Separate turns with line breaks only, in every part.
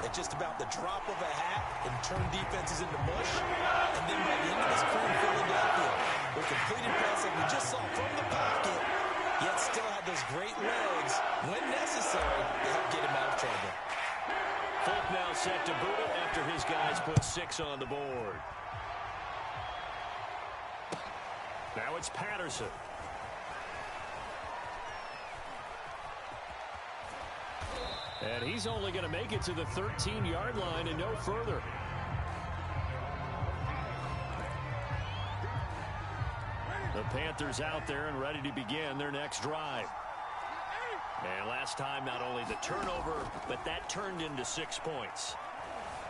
at just about the drop of a hat and turn defenses into mush. And then by the end of this crew, Philadelphia with completed pass like we just saw from the pocket, yet still had those great legs when necessary to help get him out of trouble.
Folk now set to boot it after his guys put 6 on the board. Now it's Patterson. And he's only going to make it to the 13-yard line and no further. The Panthers out there and ready to begin their next drive. And last time, not only the turnover, but that turned into 6 points.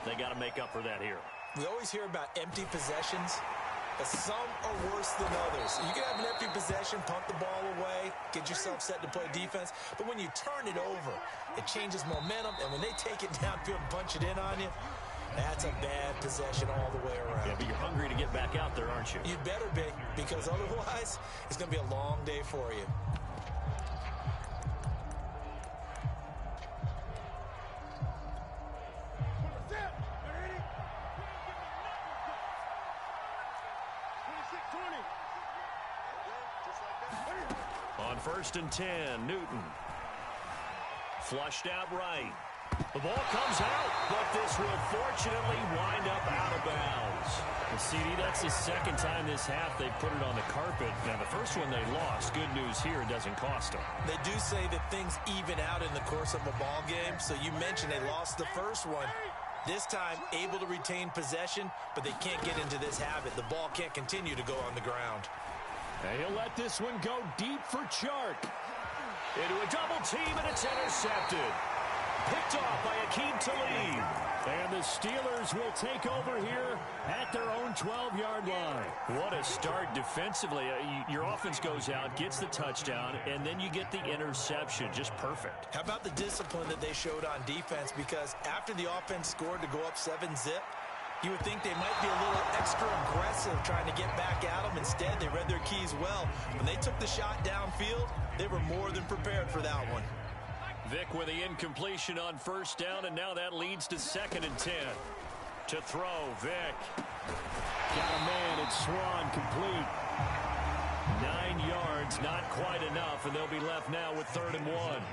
They got to make up for that here.
We always hear about empty possessions, but some are worse than others. You can have an empty possession, pump the ball away, get yourself set to play defense, but when you turn it over, it changes momentum, and when they take it downfield and punch it in on you, that's a bad possession all the way around.
Yeah, but you're hungry to get back out there, aren't you?
You'd better be, because otherwise, it's going to be a long day for you.
On 1st and 10, Newton. Flushed out right. The ball comes out, but this will fortunately wind up out of bounds.
And CD, that's the second time this half they put it on the carpet. Now, the first one they lost. Good news here, it doesn't cost them.
They do say that things even out in the course of a ball game. So you mentioned they lost the first one. This time, able to retain possession, but they can't get into this habit. The ball can't continue to go on the ground.
And he'll let this one go deep for Chark. Into a double team, and it's intercepted. Picked off by Akeem Talib. And the Steelers will take over here at their own 12-yard line.
What a start defensively. Your offense goes out, gets the touchdown, and then you get the interception. Just perfect.
How about the discipline that they showed on defense? Because after the offense scored to go up 7-zip, you would think they might be a little extra aggressive trying to get back at them. Instead, they read their keys well. When they took the shot downfield, they were more than prepared for that one.
Vic with the incompletion on 1st down, and now that leads to 2nd and 10. To throw, Vic.
Got a man, it's Swan, complete.
9 yards, not quite enough, and they'll be left now with 3rd and 1.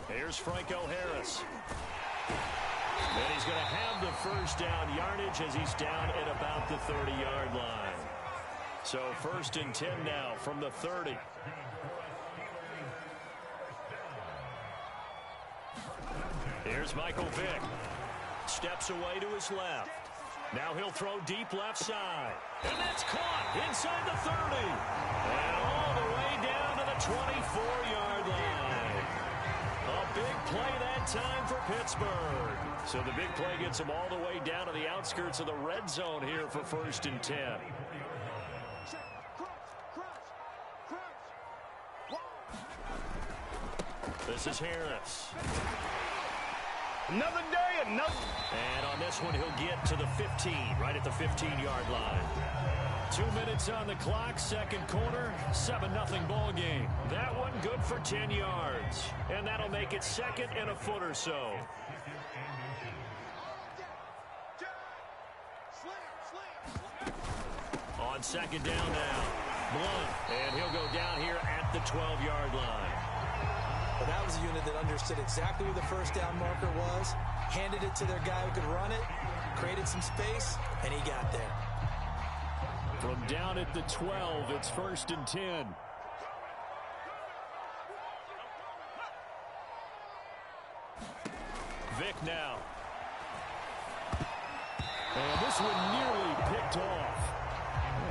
Here's Franco Harris. And he's going to have the 1st down yardage as he's down at about the 30-yard line. So 1st and 10 now from the 30. Here's Michael Vick. Steps away to his left. Now he'll throw deep left side. And that's caught inside the 30. And all the way down to the 24-yard line. A big play that time for Pittsburgh. So the big play gets them all the way down to the outskirts of the red zone here for 1st and 10. This is Harris.
Another day, another.
And on this one, he'll get to the 15, right at the 15-yard line. 2 minutes on the clock, 2nd quarter, 7-0 ball game. That one good for 10 yards. And that'll make it 2nd and a foot or so. On 2nd down now, Blunt. And he'll go down here at the 12-yard line.
Well, that was a unit that understood exactly where the 1st down marker was, handed it to their guy who could run it, created some space, and he got there.
From down at the 12, it's 1st and 10.
Vic now.
And this one nearly picked off.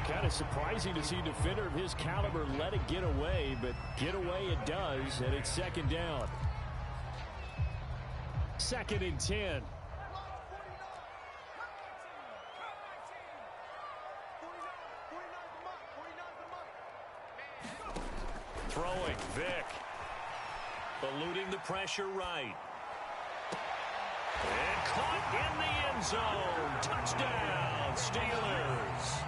Kind of surprising to see a defender of his caliber let it get away, but get away it does, and it's 2nd down. 2nd and 10.
Throwing, Vic. Eluding the pressure right. And caught in the end zone. Touchdown, Steelers.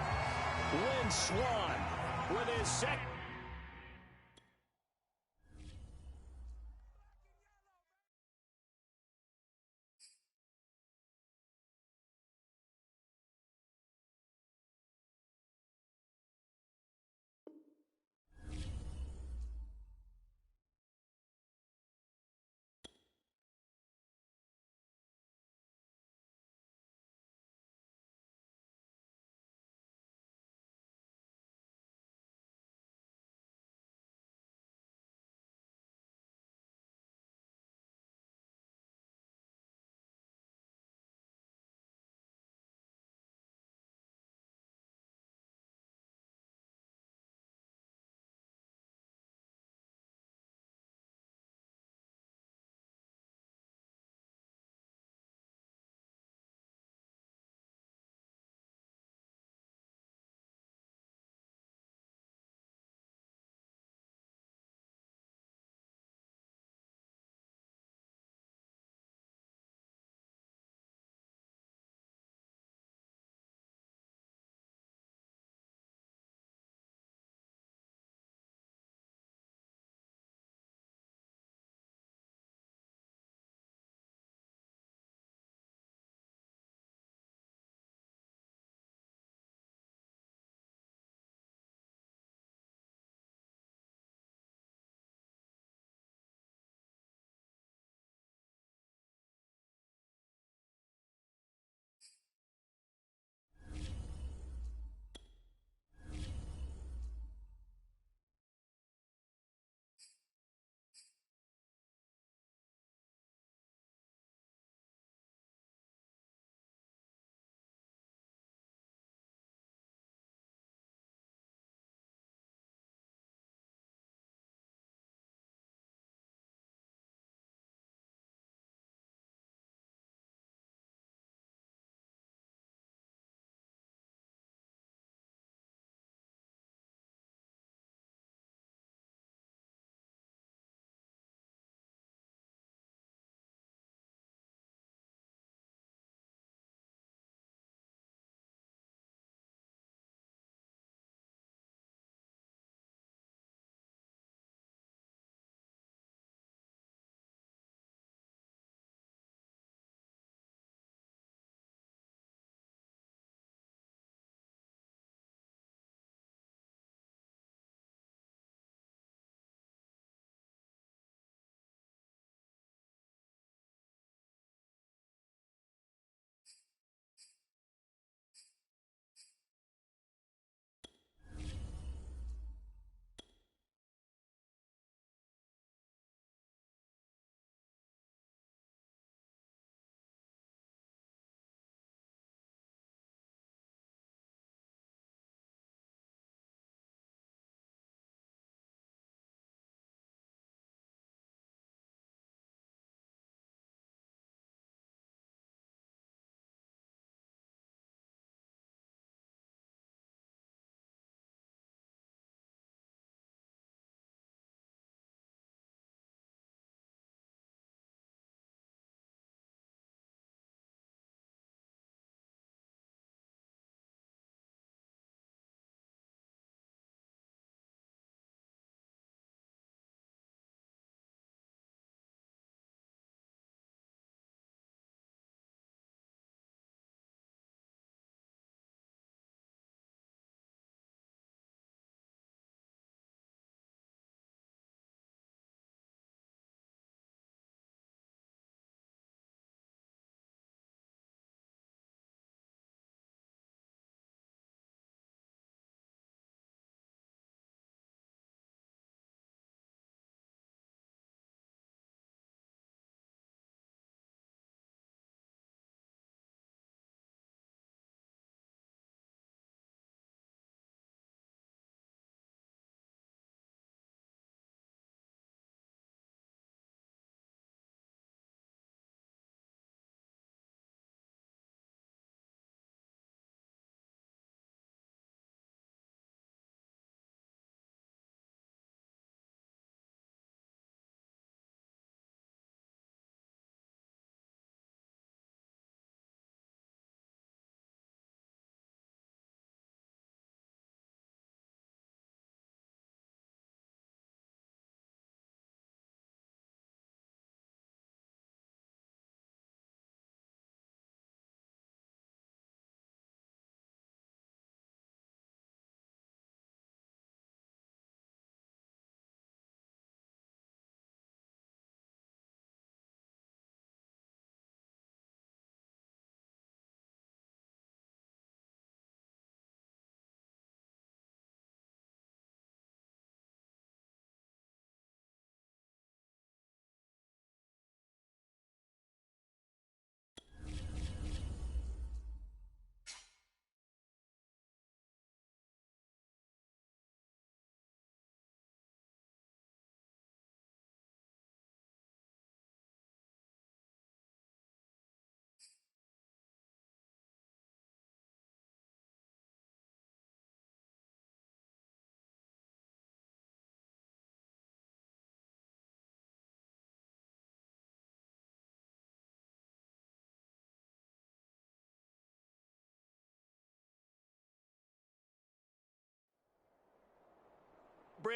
Lynn Swan with his second.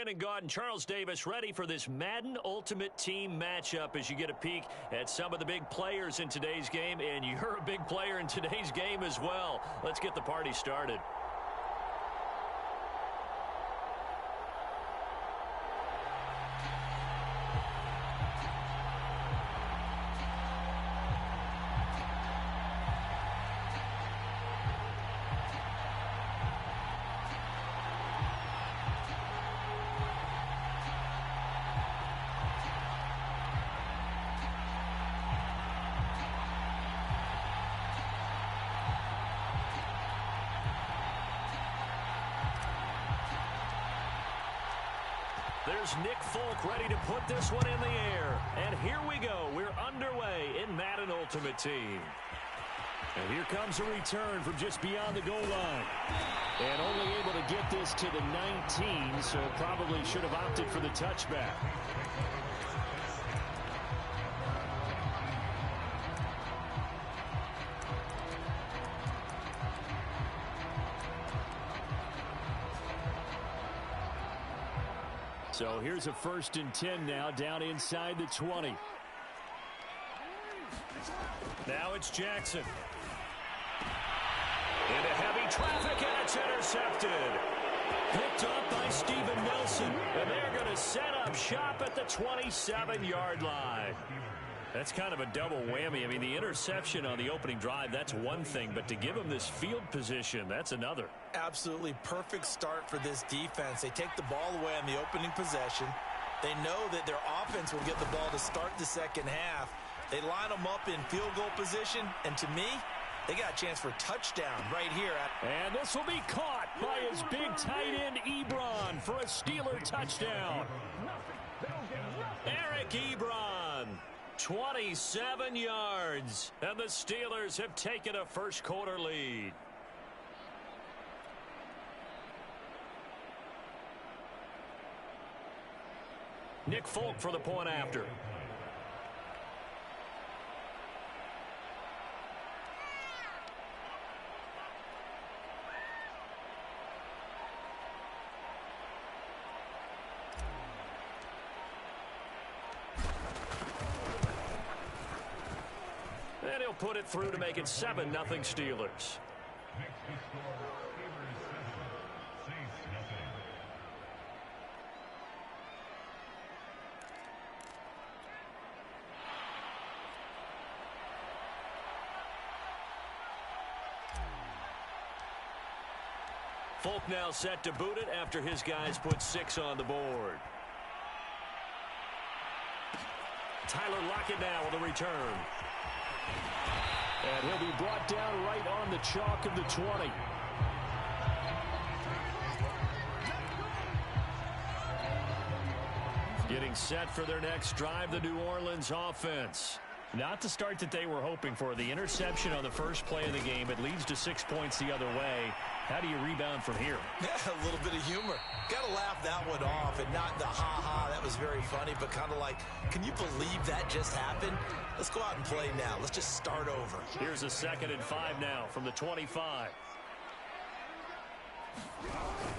Brandon Gaudin, Charles Davis, ready for this Madden Ultimate Team matchup as you get a peek at some of the big players in today's game, and you're a big player in today's game as well. Let's get the party started. There's Nick Folk ready to put this one in the air. And here we go. We're underway in Madden Ultimate Team.
And here comes a return from just beyond the goal line. And only able to get this to the 19, so probably should have opted for the touchback. So here's a 1st and 10 now, down inside the 20.
Now it's Jackson. Into heavy traffic, and it's intercepted. Picked up by Steven Nelson, and they're going to set up shop at the 27-yard line. That's kind of a double whammy. I mean, the interception on the opening drive, that's one thing, but to give him this field position, that's another.
Absolutely perfect start for this defense. They take the ball away on the opening possession. They know that their offense will get the ball to start the second half. They line them up in field goal position, and to me, they got a chance for a touchdown right here.
And this will be caught by his big tight end, Ebron, for a Steeler touchdown.
Eric Ebron, 27 yards, and the Steelers have taken a first-quarter lead. Nick Folk for the point after. And he'll put it through to make it 7-0 Steelers. Folk now set to boot it after his guys put 6 on the board. Tyler Lockett now with a return.
And he'll be brought down right on the chalk of the 20.
Getting set for their next drive, the New Orleans offense.
Not the start that they were hoping for. The interception on the first play of the game. It leads to 6 points the other way. How do you rebound from here?
Yeah, a little bit of humor. Got to laugh that one off, and not the ha-ha, that was very funny, but kind of like, can you believe that just happened? Let's go out and play now. Let's just start over.
Here's a 2nd and 5 now from the 25.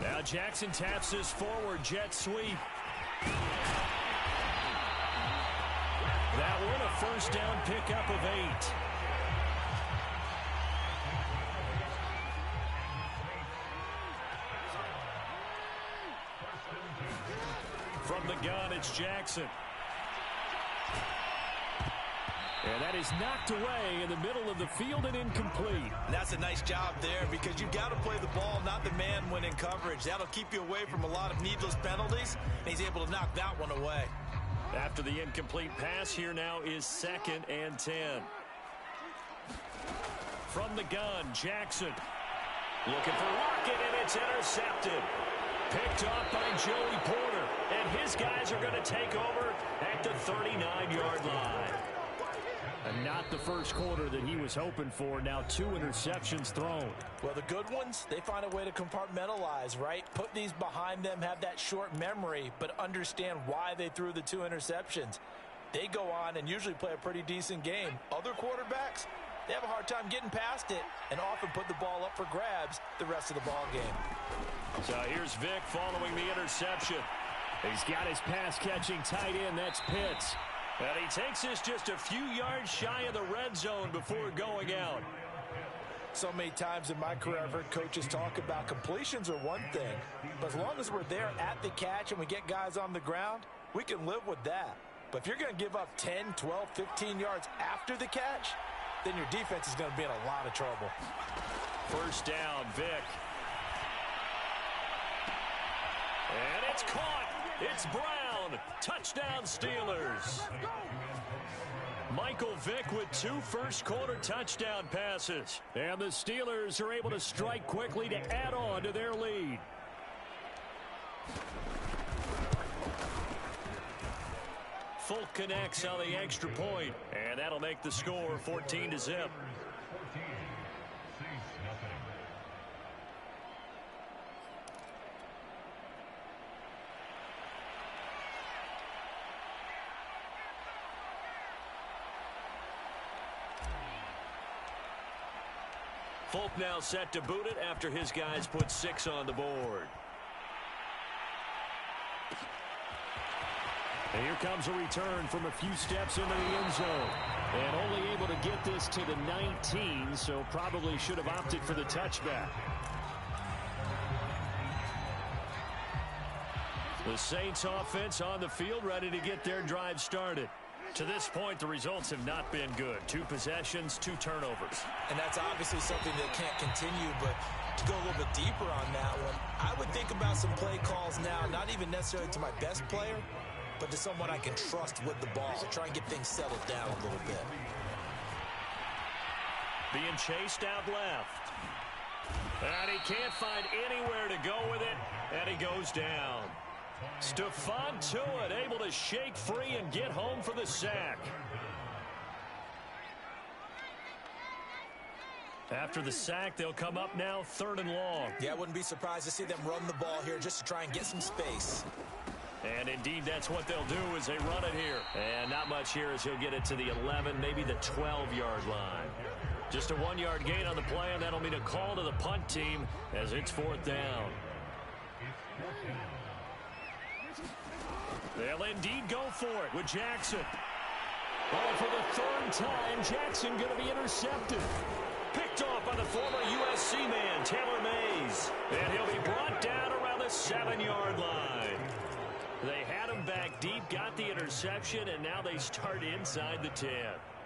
Now Jackson taps his forward jet sweep. That one a first down pickup of 8. From the gun, it's Jackson.
And that is knocked away in the middle of the field and incomplete.
And that's a nice job there because you've got to play the ball, not the man when in coverage. That'll keep you away from a lot of needless penalties, and he's able to knock that one away.
After the incomplete pass, here now is 2nd and 10. From the gun, Jackson. Looking for Lockett, and it's intercepted. Picked off by Joey Porter, and his guys are going to take over at the 39-yard line.
And not the first quarter that he was hoping for. Now 2 interceptions thrown.
Well, the good ones, they find a way to compartmentalize, right? Put these behind them, have that short memory, but understand why they threw the 2 interceptions. They go on and usually play a pretty decent game. Other quarterbacks, they have a hard time getting past it and often put the ball up for grabs the rest of the ball game.
So here's Vic following the interception.
He's got his pass-catching tight end. That's Pitts.
And he takes this just a few yards shy of the red zone before going out.
So many times in my career, I've heard coaches talk about completions are one thing, but as long as we're there at the catch and we get guys on the ground, we can live with that. But if you're going to give up 10, 12, 15 yards after the catch, then your defense is going to be in a lot of trouble.
First down, Vick. And it's caught. It's Brown. Touchdown, Steelers. Michael Vick with 2 first-quarter touchdown passes.
And the Steelers are able to strike quickly to add on to their lead.
Folk connects on the extra point, and that'll make the score 14-0. Folk now set to boot it after his guys put 6 on the board.
And here comes a return from a few steps into the end zone. And only able to get this to the 19, so probably should have opted for the touchback.
The Saints offense on the field, ready to get their drive started. To this point, the results have not been good. 2 possessions, 2 turnovers.
And that's obviously something that can't continue, but to go a little bit deeper on that one, I would think about some play calls now, not even necessarily to my best player, but to someone I can trust with the ball. Try and get things settled down a little bit.
Being chased out left. And he can't find anywhere to go with it, and he goes down. Stephon Tuitt able to shake free and get home for the sack. After the sack, they'll come up now 3rd and long.
Yeah, I wouldn't be surprised to see them run the ball here just to try and get some space.
And indeed, that's what they'll do as they run it here. And not much here as he'll get it to the 11, maybe the 12-yard line. Just a 1-yard gain on the play, and that'll mean a call to the punt team as it's 4th down. They'll indeed go for it with Jackson. Oh, for the 3rd time, Jackson going to be intercepted. Picked off by the former USC man, Taylor Mays. And he'll be brought down around the 7-yard line. They had him back deep, got the interception, and now they start inside the 10.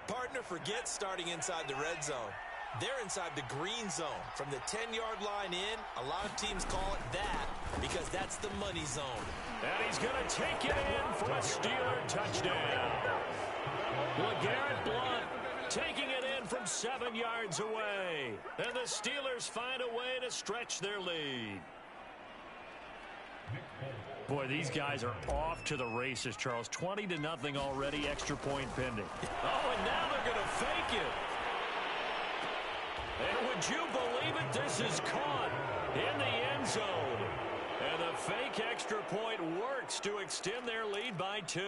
Partner forgets starting inside the red zone. They're inside the green zone. From the 10-yard line in, a lot of teams call it that because that's the money zone.
And he's going to take it in for a Steeler touchdown. LeGarrette Blount taking it in from 7 yards away. And the Steelers find a way to stretch their lead. Boy, these guys are off to the races, Charles. 20-0 already, extra point pending. Oh, and now they're going to fake it. And would you believe it? This is caught in the end zone. And the fake extra point works to extend their lead by 2.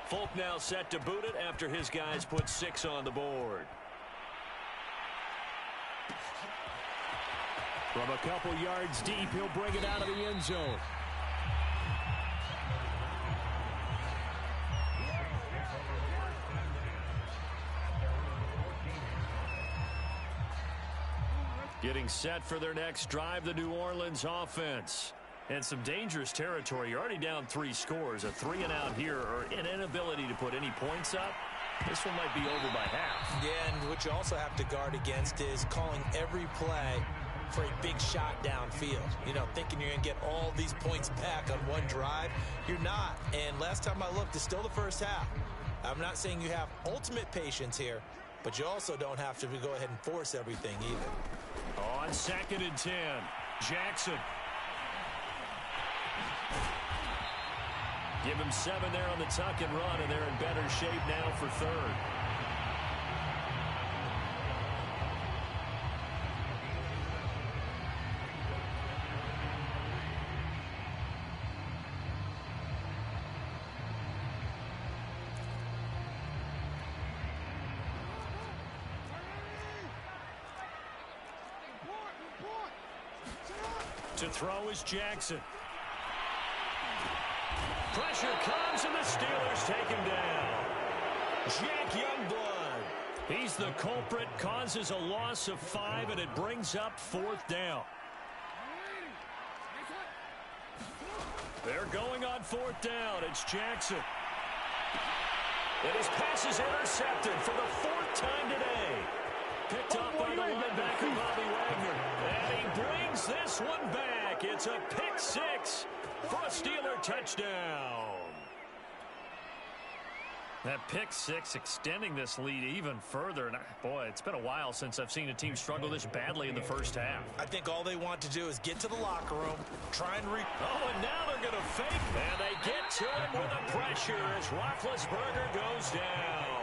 Folk now set to boot it after his guys put 6 on the board.
From a couple yards deep, he'll bring it out of the end zone.
Getting set for their next drive, the New Orleans offense. And some dangerous territory. You're already down 3 scores. A 3-and-out here or an inability to put any points up. This one might be over by half.
Yeah, and what you also have to guard against is calling every play for a big shot downfield. You know, thinking you're going to get all these points back on one drive. You're not. And last time I looked, it's still the first half. I'm not saying you have ultimate patience here, but you also don't have to go ahead and force everything either.
On 2nd and 10, Jackson. Give him 7 there on the tuck and run, and they're in better shape now for 3rd. To throw is Jackson. Pressure comes, and the Steelers take him down. Jack Youngblood. He's the culprit, causes a loss of 5, and it brings up 4th down. They're going on 4th down. It's Jackson. And his pass is intercepted for the 4th time today. Picked up by the linebacker, Bobby Wagner. And he brings this one back. It's a pick 6 for a Steeler touchdown. That pick 6 extending this lead even further. And boy, it's been a while since I've seen a team struggle this badly in the first half.
I think all they want to do is get to the locker room, try and
Oh, and now they're going to fake. And they get to him with the pressure as Roethlisberger goes down.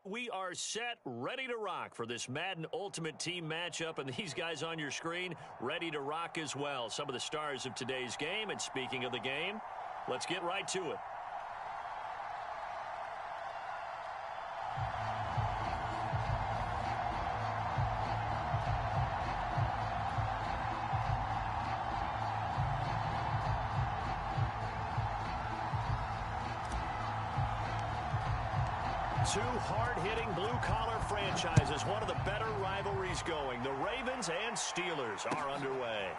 We are set, ready to rock for this Madden Ultimate Team matchup, and these guys on your screen ready to rock as well. Some of the stars of today's game, and speaking of the game, let's get right to it. Two hard-hitting blue-collar franchises, one of the better rivalries going. The Ravens and Steelers are underway.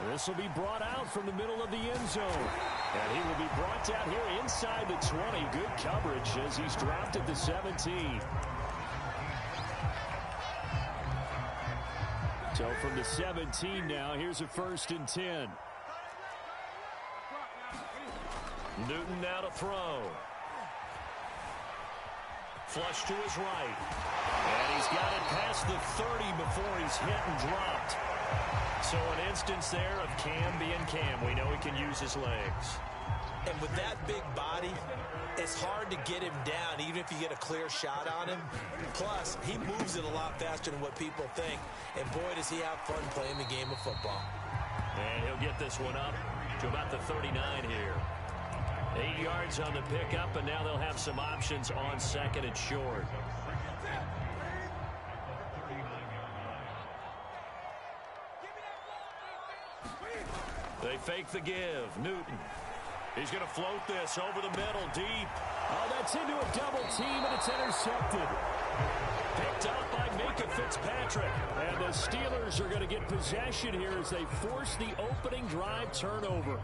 This will be brought out from the middle of the end zone. And he will be brought down here inside the 20. Good coverage as he's dropped at the 17. So from the 17 now, here's a 1st and 10.
Newton now to throw. Flush to his right. And he's got it past the 30 before he's hit and dropped. So an instance there of Cam being Cam. We know he can use his legs.
And with that big body, it's hard to get him down, even if you get a clear shot on him. Plus, he moves it a lot faster than what people think. And boy, does he have fun playing the game of football.
And he'll get this one up to about the 39 here. 8 yards on the pickup, and now they'll have some options on 2nd and short. They fake the give. Newton. He's going to float this over the middle, deep.
Oh, that's into a double team, and it's intercepted.
Picked up by Minka Fitzpatrick.
And the Steelers are going to get possession here as they force the opening drive turnover.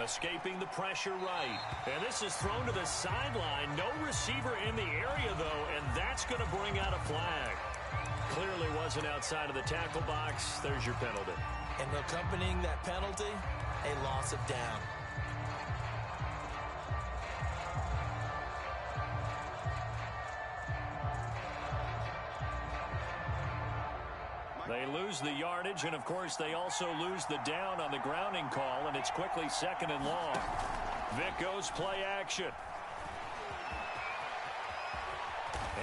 Escaping the pressure right. And this is thrown to the sideline. No receiver in the area, though, and that's going to bring out a flag. Clearly wasn't outside of the tackle box. There's your penalty.
And accompanying that penalty, a loss of down.
They lose the yardage, and, of course, they also lose the down on the grounding call, and it's quickly 2nd and long. Vic goes play action.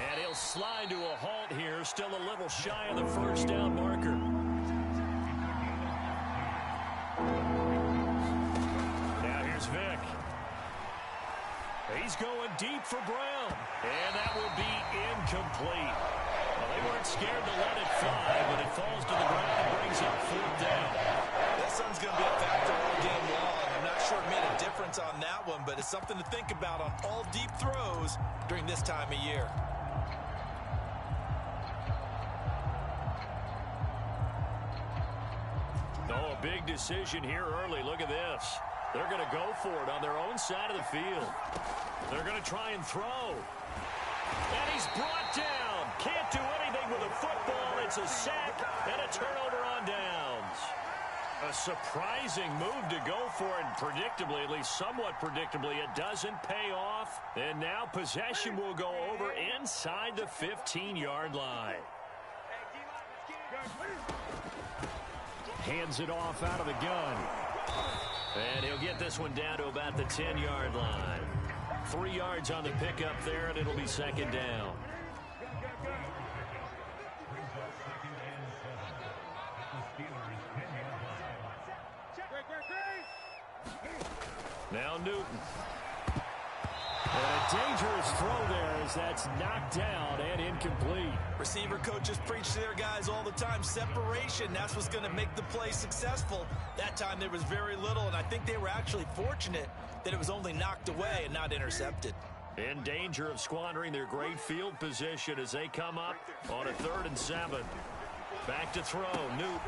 And he'll slide to a halt here, still a little shy of the first down marker. Now here's Vic. He's going deep for Brown, and that will be incomplete. Well, they weren't scared to let it fly, but it falls to the ground and brings up 4th down.
That sun's going to be a factor all game long. I'm not sure it made a difference on that one, but it's something to think about on all deep throws during this time of year.
Oh, a big decision here early. Look at this. They're going to go for it on their own side of the field. They're going to try and throw. And he's brought down. Can't do anything with a football. It's a sack and a turnover on downs. A surprising move to go for it. Predictably, at least somewhat predictably, it doesn't pay off. And now possession will go over inside the 15-yard line.
Hands it off out of the gun.
And he'll get this one down to about the 10-yard line. 3 yards on the pickup there, and it'll be 2nd down. Now Newton.
And a dangerous throw there as that's knocked down and incomplete.
Receiver coaches preach to their guys all the time. Separation, that's what's going to make the play successful. That time there was very little, and I think they were actually fortunate that it was only knocked away and not intercepted.
In danger of squandering their great field position as they come up on a 3rd and 7. Back to throw. Newton.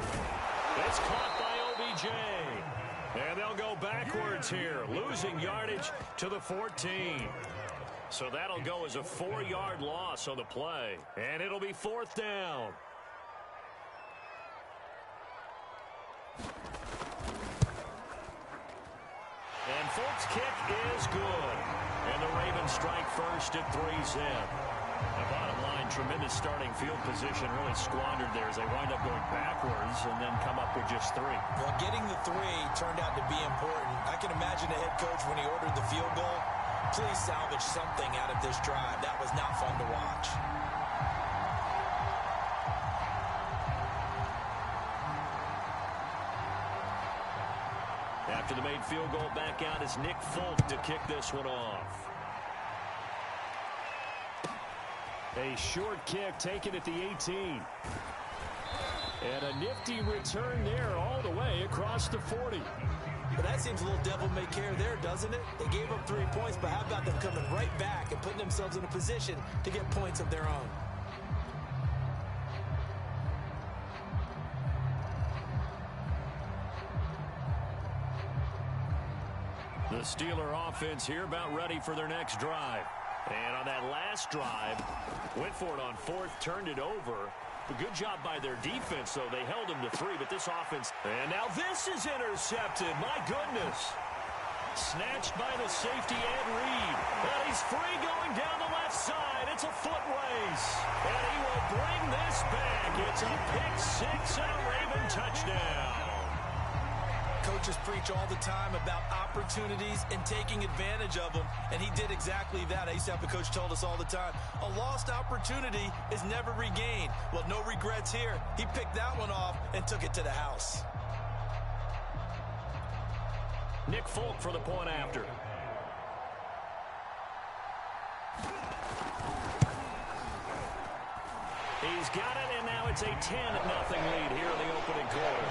It's caught by OBJ. And they'll go backwards here, losing yardage to the 14. So that'll go as a 4-yard loss on the play. And it'll be 4th down. And Folk's kick is good. And the Ravens strike first at 3-zip. The bottom line, tremendous starting field position, really squandered there as they wind up going backwards and then come up with just 3.
Well, getting the 3 turned out to be important. I can imagine the head coach when he ordered the field goal. Please salvage something out of this drive. That was not fun to watch.
After the made field goal, back out is Nick Folk to kick this one off.
A short kick taken at the 18. And a nifty return there all the way across the 40.
But that seems a little devil-may-care there, doesn't it? They gave up 3 points, but how about them coming right back and putting themselves in a position to get points of their own?
The Steeler offense here about ready for their next drive. And on that last drive, went for it on 4th, turned it over. A good job by their defense, though. They held them to 3, but this offense... And now this is intercepted. My goodness. Snatched by the safety, Ed Reed. And he's free going down the left side. It's a foot race. And he will bring this back. It's a pick 6 and a Raven touchdown.
Coaches preach all the time about opportunities and taking advantage of them, and he did exactly that. I used to have a coach told us all the time, a lost opportunity is never regained. Well, no regrets here. He picked that one off and took it to the house.
Nick Folk for the point after. He's got it, and now it's a 10-0 lead here in the opening quarter.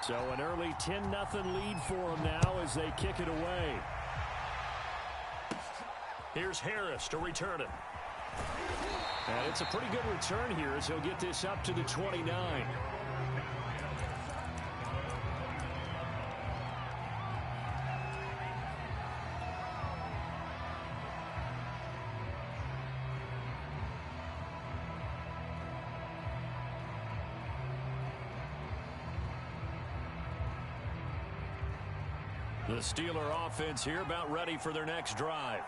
So an early 10-0 lead for them now as they kick it away.
Here's Harris to return it.
And it's a pretty good return here as he'll get this up to the 29. The Steeler offense here about ready for their next drive.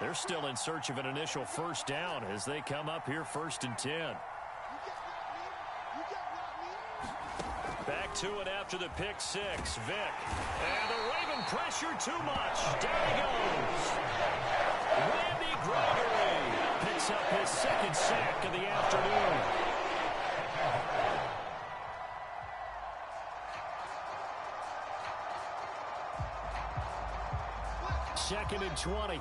They're still in search of an initial first down as they come up here 1st and 10. Back to it after the pick six. Vick. And the Raven pressure too much. Down he goes. Randy Gregory picks up his 2nd sack of the afternoon. 2nd and 20.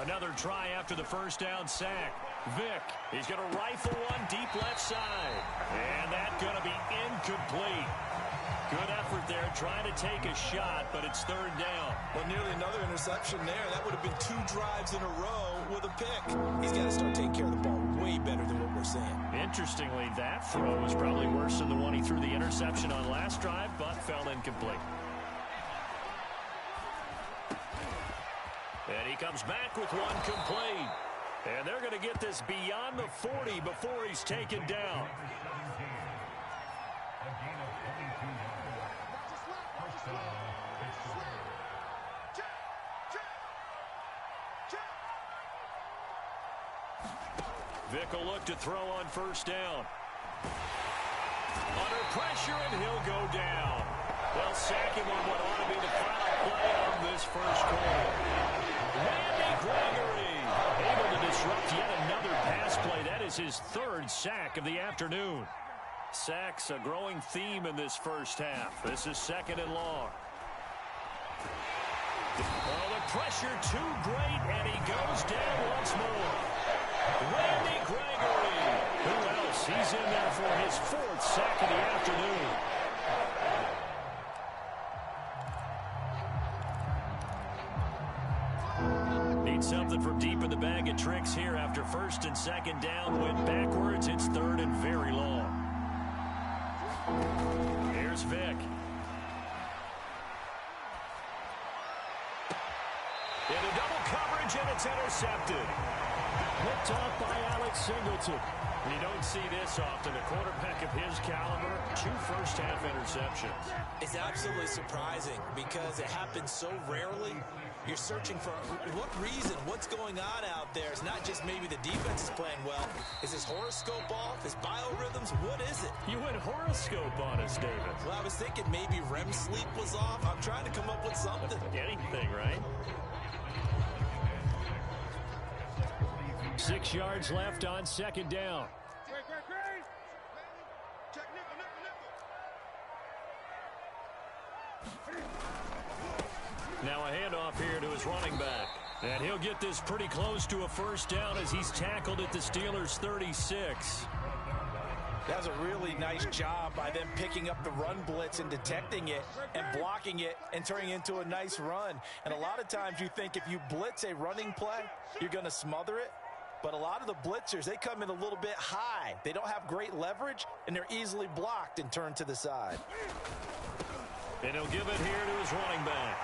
Another try after the first down sack. Vick, he's going to rifle one deep left side. And that's going to be incomplete. Good effort there trying to take a shot, but it's 3rd down.
Well, nearly another interception there. That would have been 2 drives in a row with a pick. He's got to start taking care of the ball way better than what we're seeing.
Interestingly, that throw was probably worse than the one he threw the interception on last drive, but fell incomplete. And he comes back with one complete. And they're going to get this beyond the 40 before he's taken down. Vick will look to throw on 1st down. Under pressure, and he'll go down. They'll sack him on what ought to be the final play of this 1st quarter. Randy Gregory able to disrupt yet another pass play. That is his 3rd sack of the afternoon. Sacks a growing theme in this 1st half. This is 2nd and long. Oh, the pressure too great, and he goes down once more. Randy Gregory. Who else? He's in there for his 4th sack of the afternoon. Need something from deep in the bag of tricks here after 1st and 2nd down. Went backwards. It's 3rd and very long. Here's Vick. Into double coverage, and it's intercepted.
Picked off by Alex Singleton.
You don't see this often. A quarterback of his caliber, 2 first-half interceptions.
It's absolutely surprising because it happens so rarely. You're searching for what reason, what's going on out there. It's not just maybe the defense is playing well. Is his horoscope off? His biorhythms? What is it?
You went horoscope on us, David.
Well, I was thinking maybe REM sleep was off. I'm trying to come up with something.
Anything, right?
6 yards left on 2nd down.
Now a handoff here to his running back. And he'll get this pretty close to a 1st down as he's tackled at the Steelers' 36.
That was a really nice job by them picking up the run blitz and detecting it and blocking it and turning it into a nice run. And a lot of times you think if you blitz a running play, you're going to smother it. But a lot of the blitzers, they come in a little bit high. They don't have great leverage, and they're easily blocked and turned to the side.
And he'll give it here to his running back.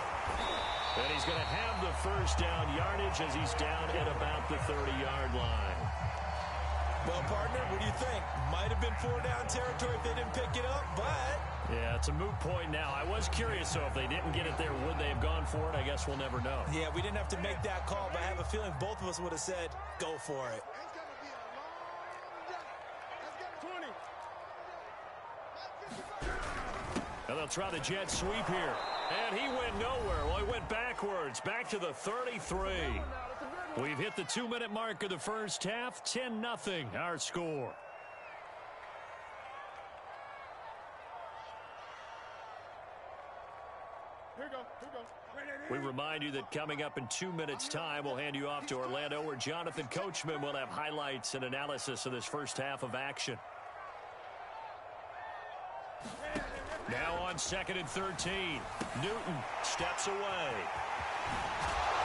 And he's going to have the 1st down yardage as he's down at about the 30-yard line.
Well, partner, what do you think? Might have been 4-down territory if they didn't pick it up, but...
Yeah, it's a moot point now. I was curious, so if they didn't get it there, would they have gone for it? I guess we'll never know.
Yeah, we didn't have to make that call, but I have a feeling both of us would have said, go for it.
And they'll try the jet sweep here. And he went nowhere. Well, he went backwards, back to the 33. We've hit the 2-minute mark of the 1st half. 10-0, our score. We remind you that coming up in 2 minutes' time, we'll hand you off to Orlando, where Jonathan Coachman will have highlights and analysis of this 1st half of action.
Now on 2nd and 13. Newton steps away.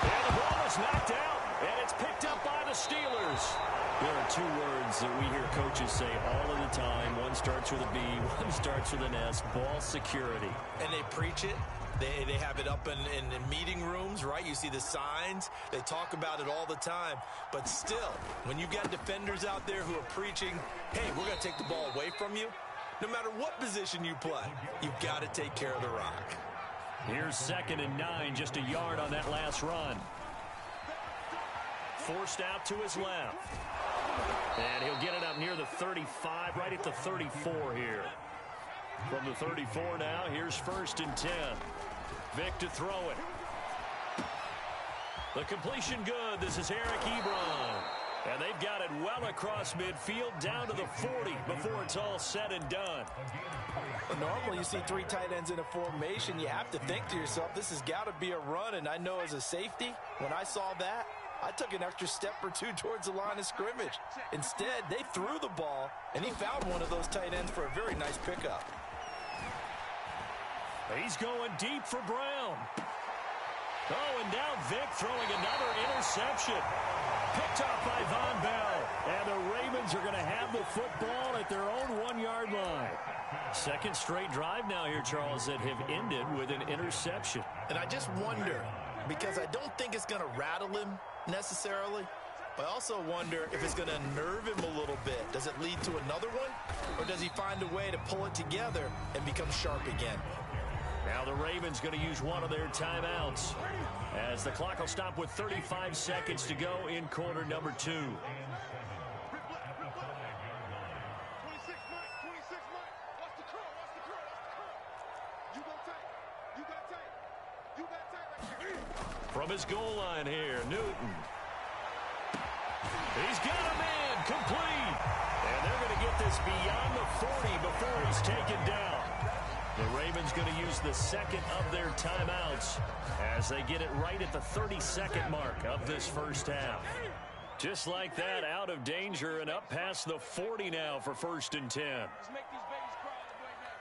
And the ball is knocked out, and it's picked up by the Steelers. There are two words that we hear coaches say all of the time. One starts with a B, one starts with an S, ball security.
And they preach it. They have it up in meeting rooms, right? You see the signs. They talk about it all the time. But still, when you've got defenders out there who are preaching, hey, we're going to take the ball away from you, no matter what position you play, you've got to take care of the rock.
Here's 2nd and 9, just a yard on that last run. Forced out to his left. And he'll get it up near the 35, right at the 34 here. From the 34 now, here's 1st and 10. Vic to throw it. The completion good. This is Eric Ebron. And they've got it well across midfield down to the 40 before it's all said and done.
Normally you see 3 tight ends in a formation. You have to think to yourself, this has got to be a run. And I know as a safety, when I saw that, I took an extra step or two towards the line of scrimmage. Instead, they threw the ball, and he found one of those tight ends for a very nice pickup.
He's going deep for Brown. Oh, and now Vic throwing another interception. Picked off by Von Bell. And the Ravens are going to have the football at their own 1-yard line. Second straight drive now here, Charles, that have ended with an interception.
And I just wonder, because I don't think it's going to rattle him necessarily, but I also wonder if it's going to unnerve him a little bit. Does it lead to another one? Or does he find a way to pull it together and become sharp again?
Now the Ravens going to use one of their timeouts as the clock will stop with 35 seconds to go in quarter number 2. From his goal line here, Newton. He's got a man complete. And they're going to get this beyond the 40 before he's taken down. The Ravens going to use the second of their timeouts as they get it right at the 30-second mark of this first half. Just like that, out of danger and up past the 40 now for 1st and 10.
Let's make these babies cry right now.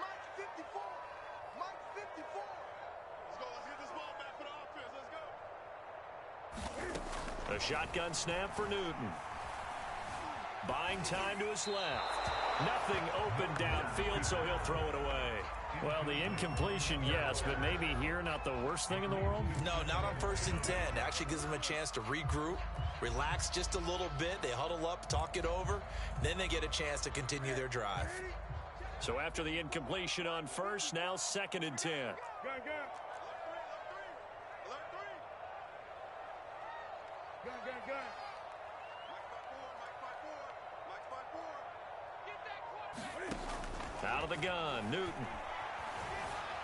Mike 54. Mike 54. Let's go. Let's get this ball back for the offense. Let's go.
A shotgun snap for Newton. Buying time to his left. Nothing open downfield, so he'll throw it away. Well, the incompletion, yes, but maybe here not the worst thing in the world?
No, not on 1st and 10. It actually gives them a chance to regroup, relax just a little bit. They huddle up, talk it over. Then they get a chance to continue their drive.
So after the incompletion on 1st, now 2nd and 10.
Gun.
Out of the gun, Newton.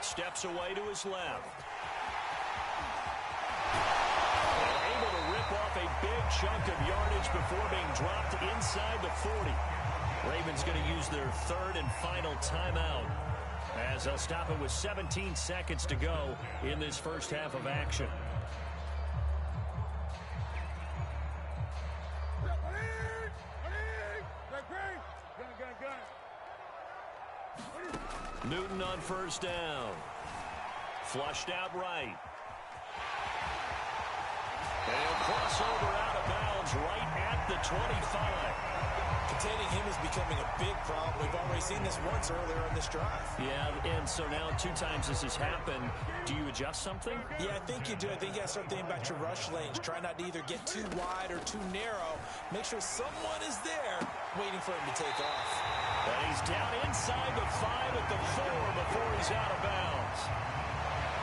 Steps away to his left. And able to rip off a big chunk of yardage before being dropped inside the 40. Ravens going to use their 3rd and final timeout as they'll stop it with 17 seconds to go in this first half of action. Newton on 1st down. Flushed out right. And crossover out of bounds right at the 25.
Containing him is becoming a big problem. We've already seen this once earlier in this drive.
Yeah, and so now 2 times this has happened. Do you adjust something?
Yeah, I think you do. I think you got to start thinking about your rush lanes. Try not to either get too wide or too narrow. Make sure someone is there waiting for him to take off.
And he's down inside the 5 at the 4 before he's out of bounds.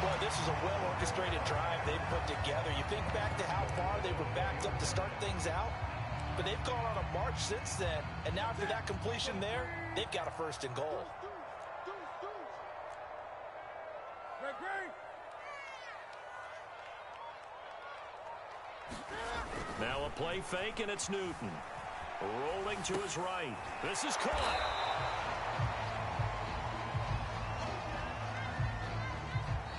Boy, this is a well-orchestrated drive they've put together. You think back to how far they were backed up to start things out, but they've gone on a march since then, and now after that completion there, they've got a 1st and goal.
Now a play fake, and it's Newton. Rolling to his right. This is caught.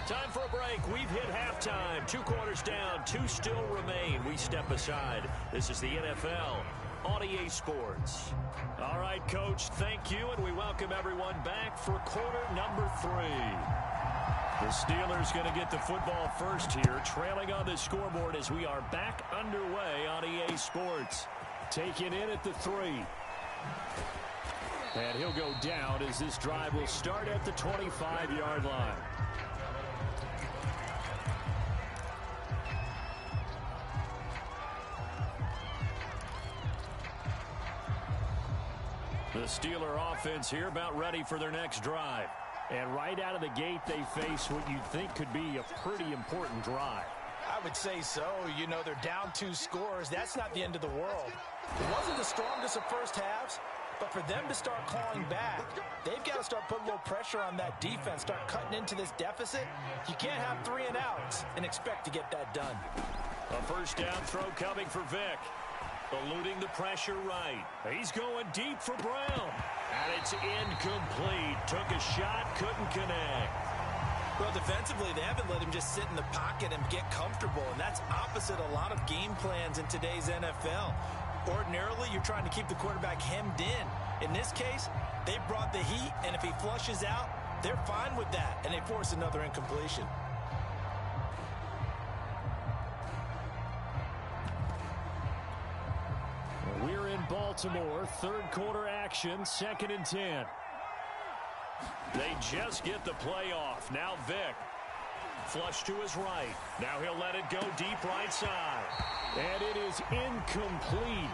Time for a break. We've hit halftime. 2 quarters down. 2 still remain. We step aside. This is the NFL
on EA Sports. All right, Coach, thank you, and we welcome everyone back for quarter number 3. The Steelers going to get the football first here, trailing on the scoreboard as we are back underway on EA Sports. Taken in at the 3. And he'll go down as this drive will start at the 25-yard line. The Steeler offense here about ready for their next drive. And right out of the gate, they face what you'd think could be a pretty important drive.
I would say so. You know, they're down 2 scores. That's not the end of the world. It wasn't the strongest of first halves, but for them to start clawing back, they've got to start putting a little pressure on that defense, start cutting into this deficit. You can't have 3 and outs and expect to get that done.
A first down throw coming for Vic. Eluding the pressure right. He's going deep for Brown. And it's incomplete. Took a shot, couldn't connect.
Well, defensively, they haven't let him just sit in the pocket and get comfortable, and that's opposite a lot of game plans in today's NFL. Ordinarily, you're trying to keep the quarterback hemmed in. In this case, they brought the heat, and if he flushes out, they're fine with that, and they force another incompletion.
We're in Baltimore, third quarter action, 2nd and 10. They just get the play off. Now Vic. Flush to his right. Now he'll let it go deep right side. And it is incomplete.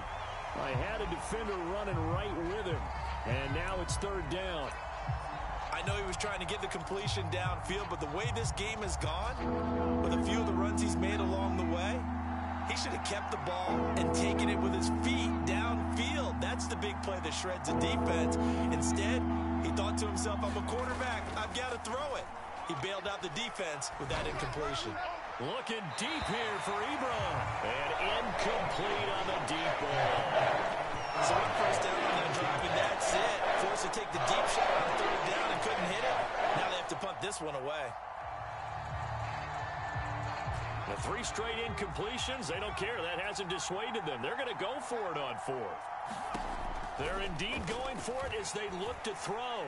I had a defender running right with him. And now it's 3rd down.
I know he was trying to get the completion downfield, but the way this game has gone, with a few of the runs he's made along the way, he should have kept the ball and taken it with his feet downfield. That's the big play that shreds the defense. Instead, he thought to himself, I'm a quarterback. I've got to throw it. He bailed out the defense with that incompletion.
Looking deep here for Ebron. And incomplete on the deep ball.
So one first down on that drive, and that's it. Forced to take the deep shot on 3rd down and couldn't hit it. Now they have to punt this one away.
The 3 straight incompletions, they don't care. That hasn't dissuaded them. They're going to go for it on 4th. They're indeed going for it as they look to throw.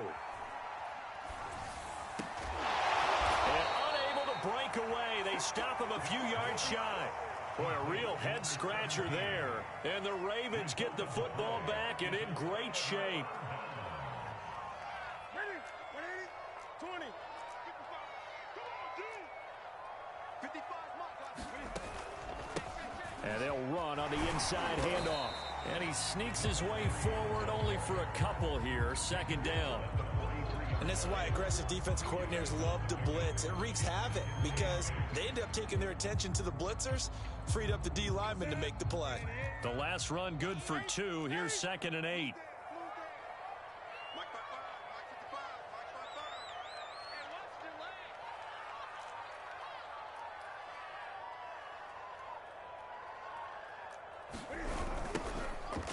And unable to break away. They stop him a few yards shy. Boy, a real head-scratcher there. And the Ravens get the football back and in great shape.
20. 55.
And they'll run on the inside handoff. And he sneaks his way forward only for a couple here. 2nd down.
And this is why aggressive defense coordinators love to blitz. It wreaks havoc because they end up taking their attention to the blitzers, freed up the D lineman to make the play.
The last run good for 2. Here's 2nd and 8.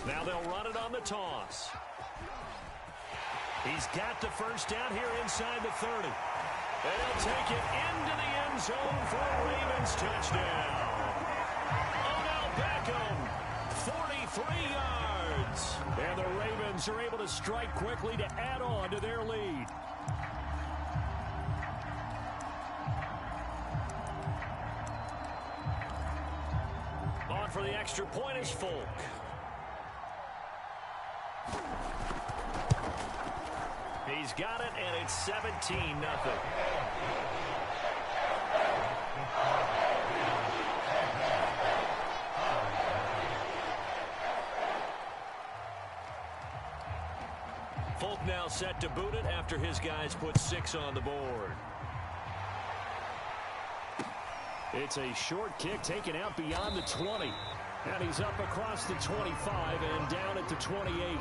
Now they'll run it on the toss. He's got the first down here inside the 30. And he'll take it into the end zone for a Ravens touchdown. Odell Beckham, 43 yards. And the Ravens are able to strike quickly to add on to their lead. On for the extra point is Folk. He's got it, and it's 17-0. Folk now set to boot it after his guys put 6 on the board. It's a short kick taken out beyond the 20. And he's up across the 25 and down at the 28.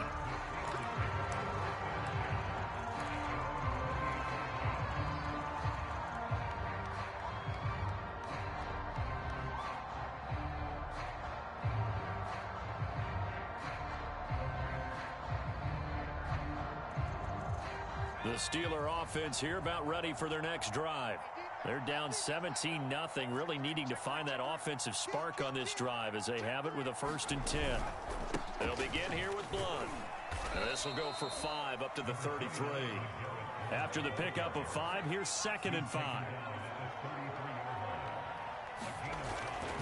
The Steeler offense here about ready for their next drive.
They're down 17-0, really needing to find that offensive spark on this drive as they have it with a 1st and 10. They'll begin here with Blunt. And this will go for 5 up to the 33. After the pickup of 5, here's 2nd and 5.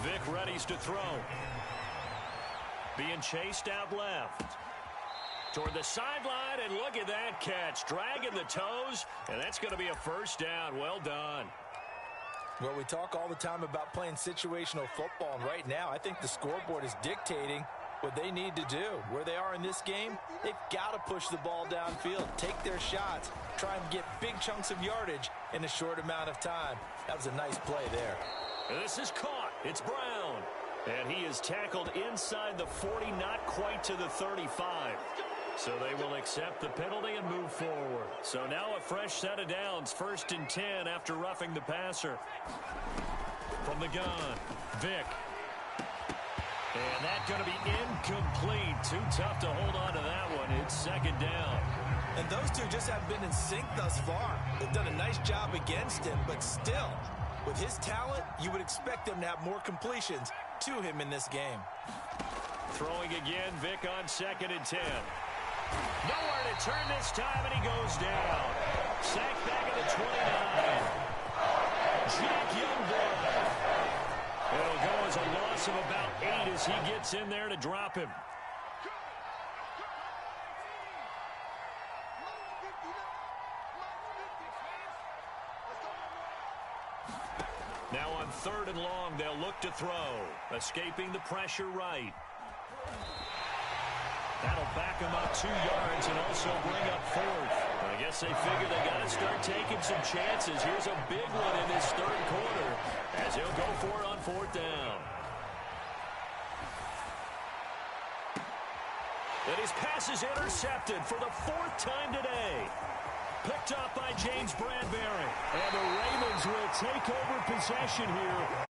Vic readies to throw. Being chased out left. Toward the sideline, and look at that catch. Dragging the toes, and that's going to be a 1st down. Well done.
Well, we talk all the time about playing situational football, and right now I think the scoreboard is dictating what they need to do. Where they are in this game, they've got to push the ball downfield, take their shots, try and get big chunks of yardage in a short amount of time. That was a nice play there.
This is caught. It's Brown. And he is tackled inside the 40, not quite to the 35. So they will accept the penalty and move forward. So now a fresh set of downs, 1st and 10 after roughing the passer. From the gun, Vic. And that's going to be incomplete. Too tough to hold on to that one. It's 2nd down.
And those two just haven't been in sync thus far. They've done a nice job against him, but still, with his talent, you would expect them to have more completions to him in this game.
Throwing again, Vic on 2nd and 10. Nowhere to turn this time, and he goes down. Sacked back at the 29. Jack Youngblood. It'll go as a loss of about 8 as he gets in there to drop him. Now on 3rd and long, they'll look to throw. Escaping the pressure right. That'll back him up 2 yards and also bring up 4th. I guess they figure they got to start taking some chances. Here's a big one in this 3rd quarter as he'll go for it on 4th down. And his pass is intercepted for the 4th time today. Picked up by James Bradbury. And the Ravens will take over possession here.